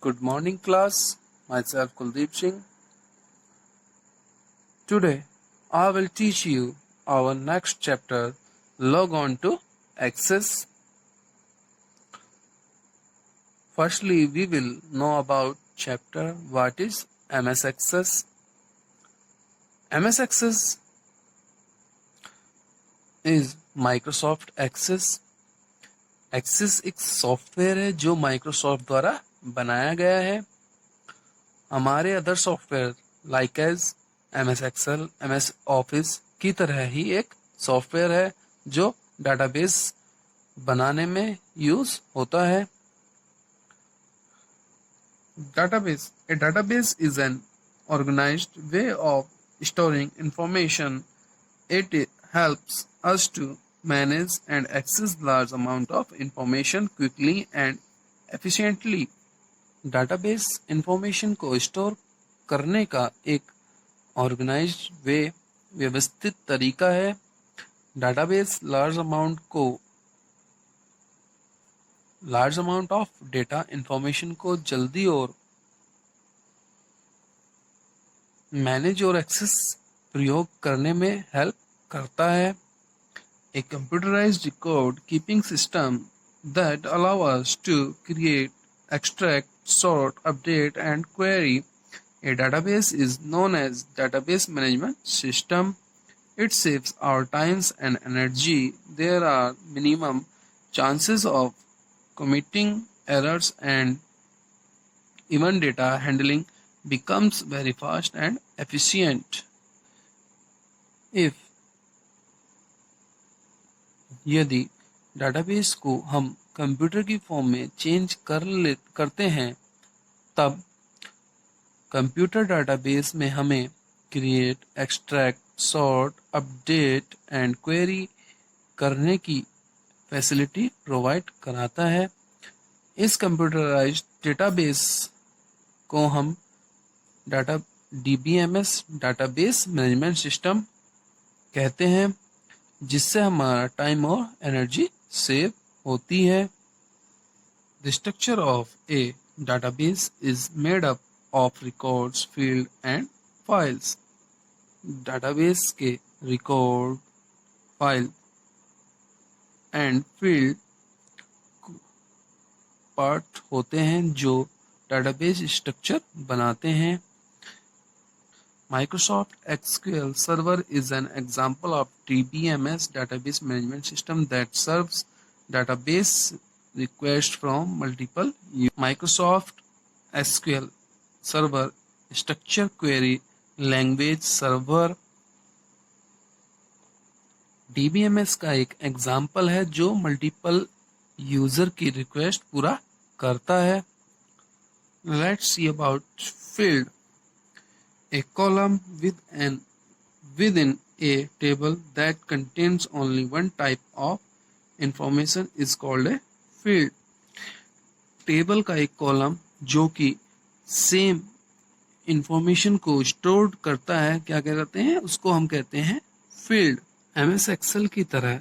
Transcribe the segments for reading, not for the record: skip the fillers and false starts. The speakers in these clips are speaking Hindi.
Good morning, class. Myself Kuldeep Singh. Today, I will teach you our next chapter. Log on to Access. Firstly, we will know about chapter what is MS Access. MS Access is Microsoft Access. Access एक सॉफ्टवेयर है जो माइक्रोसॉफ्ट द्वारा बनाया गया है. हमारे other software like as MS Excel, MS Office की तरह ही एक सॉफ्टवेयर है जो डाटाबेस बनाने में यूज होता है. Database. A database is an organized way of storing information. It helps us to manage and access large amount of information quickly and efficiently. Database information को स्टोर करने का एक ऑर्गेनाइज्ड वे, व्यवस्थित तरीका है. Database large amount of data information को जल्दी और मैनेज और एक्सेस प्रयोग करने में हेल्प करता है. A computerized record keeping system that allow us to create, extract, sort, update and query a database is known as database management system. It saves our times and energy. There are minimum chances of committing errors and even data handling becomes very fast and efficient. यदि डाटाबेस को हम कंप्यूटर की फॉर्म में चेंज करते हैं, तब कंप्यूटर डाटाबेस में हमें create, extract, sort, update and query करने की फैसिलिटी प्रोवाइड कराता है. इस कंप्यूटराइज्ड डेटाबेस को हम DBMS डाटाबेस मैनेजमेंट सिस्टम कहते हैं, जिससे हमारा टाइम और एनर्जी सेव होती है. The structure of a database is made up of records, field and files. Database के record, file and field part होते हैं जो डाटाबेस स्ट्रक्चर बनाते हैं. Microsoft SQL Server is an example of DBMS database management system that serves database requests from multiple users. Microsoft SQL Server Structure Query Language Server DBMS का एक एग्जाम्पल है जो मल्टीपल यूजर की रिक्वेस्ट पूरा करता है. Let's see about field. A column within a table that contains only one type of information is called a field. Table का एक कॉलम जो कि सेम इंफॉर्मेशन को स्टोर करता है, क्या कहते हैं, उसको हम कहते हैं फील्ड. MS एक्सेल की तरह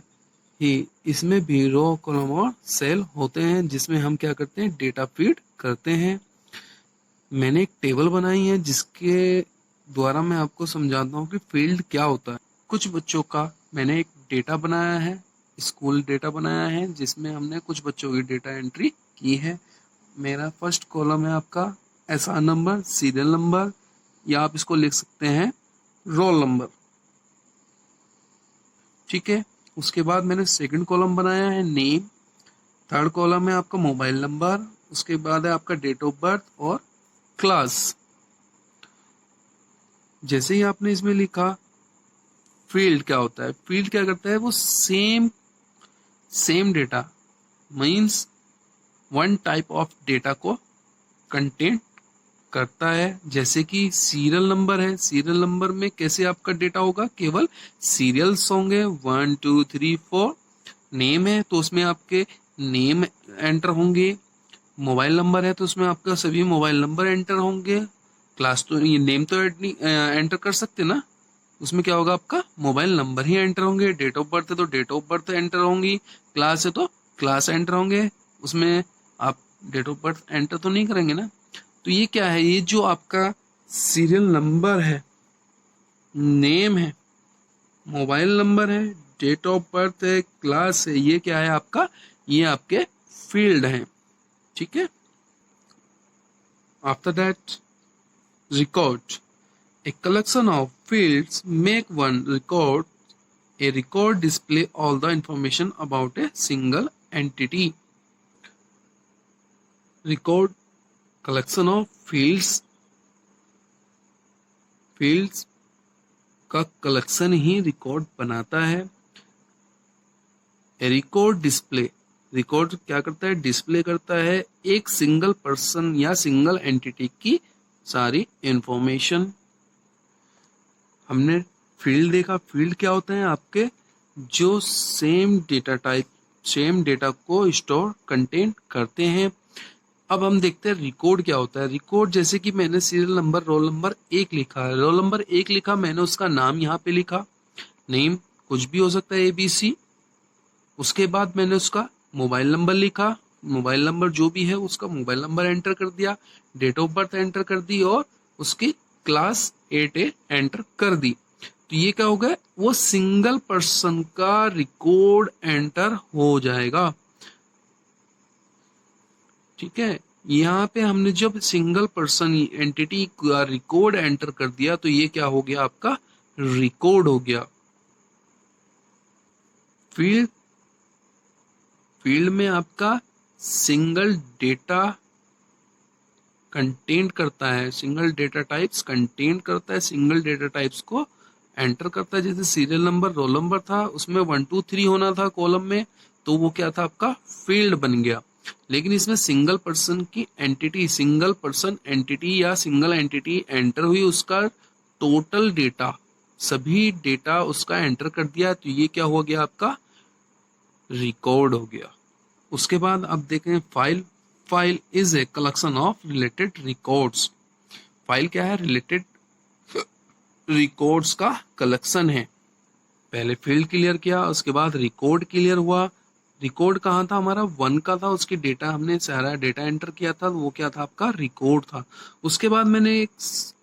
ही इसमें भी रो, कॉलम और सेल होते हैं, जिसमें हम क्या करते हैं, डेटा फीड करते हैं. मैंने एक टेबल बनाई है जिसके द्वारा मैं आपको समझाता हूँ कि फील्ड क्या होता है. कुछ बच्चों का मैंने एक डेटा बनाया है, स्कूल डेटा बनाया है, जिसमें हमने कुछ बच्चों की डेटा एंट्री की है. मेरा फर्स्ट कॉलम है आपका SR नंबर, सीरियल नंबर, या आप इसको लिख सकते हैं रोल नंबर. ठीक है. उसके बाद मैंने सेकंड कॉलम बनाया है नेम. थर्ड कॉलम है आपका मोबाइल नंबर. उसके बाद है आपका डेट ऑफ बर्थ और क्लास. जैसे ही आपने इसमें लिखा फील्ड क्या होता है, फील्ड क्या करता है, वो same data means one type of data को कंटेन करता है. जैसे कि सीरियल नंबर है, सीरियल नंबर में कैसे आपका डेटा होगा, केवल सीरियल्स होंगे 1 2 3 4. नेम है तो उसमें आपके नेम एंटर होंगे. मोबाइल नंबर है तो उसमें आपका सभी मोबाइल नंबर एंटर होंगे. क्लास तो ये नेम तो एंटर कर सकते ना, उसमें क्या होगा, आपका मोबाइल नंबर ही एंटर होंगे. डेट ऑफ बर्थ है तो डेट ऑफ बर्थ एंटर होंगी. क्लास है तो क्लास एंटर होंगे. उसमें आप डेट ऑफ बर्थ एंटर तो नहीं करेंगे ना। तो ये क्या है, ये जो आपका सीरियल नंबर है, नेम है, मोबाइल नंबर है, डेट ऑफ बर्थ है, क्लास है, ये क्या है आपका, ये आपके फील्ड हैं। ठीक है। After that record, a collection of fields make one record. A record display all the information about a single entity. Record collection of fields का कलेक्शन ही रिकॉर्ड बनाता है। रिकॉर्ड डिस्प्ले, रिकॉर्ड क्या करता है, डिस्प्ले करता है एक सिंगल पर्सन या सिंगल एंटिटी की सारी इंफॉर्मेशन। हमने फील्ड देखा, फील्ड क्या होते हैं आपके, जो same data type, same data को स्टोर कंटेन करते हैं। अब हम देखते हैं रिकॉर्ड क्या होता है। रिकॉर्ड जैसे कि मैंने सीरियल नंबर रोल नंबर 1 लिखा है, रोल नंबर 1 लिखा, मैंने उसका नाम यहाँ पे लिखा, नेम कुछ भी हो सकता है ABC। उसके बाद मैंने उसका मोबाइल नंबर लिखा, मोबाइल नंबर जो भी है उसका मोबाइल नंबर एंटर कर दिया, डेट ऑफ बर्थ एंटर कर दी और उसकी क्लास 8A एंटर कर दी। तो ये क्या हो गया, वो सिंगल पर्सन का रिकॉर्ड एंटर हो जाएगा। ठीक है। यहाँ पे हमने जब सिंगल पर्सन एंटिटी का रिकॉर्ड एंटर कर दिया तो ये क्या हो गया, आपका रिकॉर्ड हो गया। फील्ड में आपका सिंगल डेटा कंटेंट करता है, सिंगल डेटा टाइप्स कंटेंट करता है, सिंगल डेटा टाइप्स को एंटर करता है। जैसे सीरियल नंबर रोल नंबर था, उसमें 1 2 3 होना था कॉलम में, तो वो क्या था आपका फील्ड बन गया। लेकिन इसमें सिंगल पर्सन की एंटिटी, सिंगल पर्सन एंटिटी या सिंगल एंटिटी एंटर हुई, उसका टोटल डेटा, सभी डेटा उसका एंटर कर दिया, तो ये क्या हो गया आपका रिकॉर्ड हो गया। उसके बाद अब देखें file. File is a collection of related records. File क्या है, रिलेटेड रिकॉर्ड्स का कलेक्शन है। पहले फील्ड क्लियर किया, उसके बाद रिकॉर्ड क्लियर हुआ। रिकॉर्ड कहाँ था हमारा, 1 का था, उसकी डेटा हमने सारा डेटा एंटर किया था, वो क्या था आपका रिकॉर्ड था। उसके बाद मैंने एक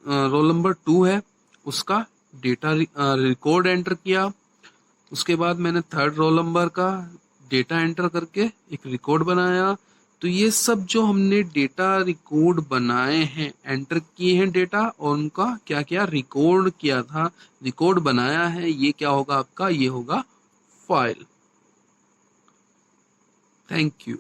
रोल नंबर 2 है, उसका डेटा रिकॉर्ड एंटर किया। उसके बाद मैंने 3rd रोल नंबर का डेटा एंटर करके एक रिकॉर्ड बनाया। तो ये सब जो हमने डेटा रिकॉर्ड बनाए हैं, एंटर किए हैं डेटा और उनका क्या क्या रिकॉर्ड किया था, रिकॉर्ड बनाया है, ये क्या होगा आपका, ये होगा फाइल। Thank you.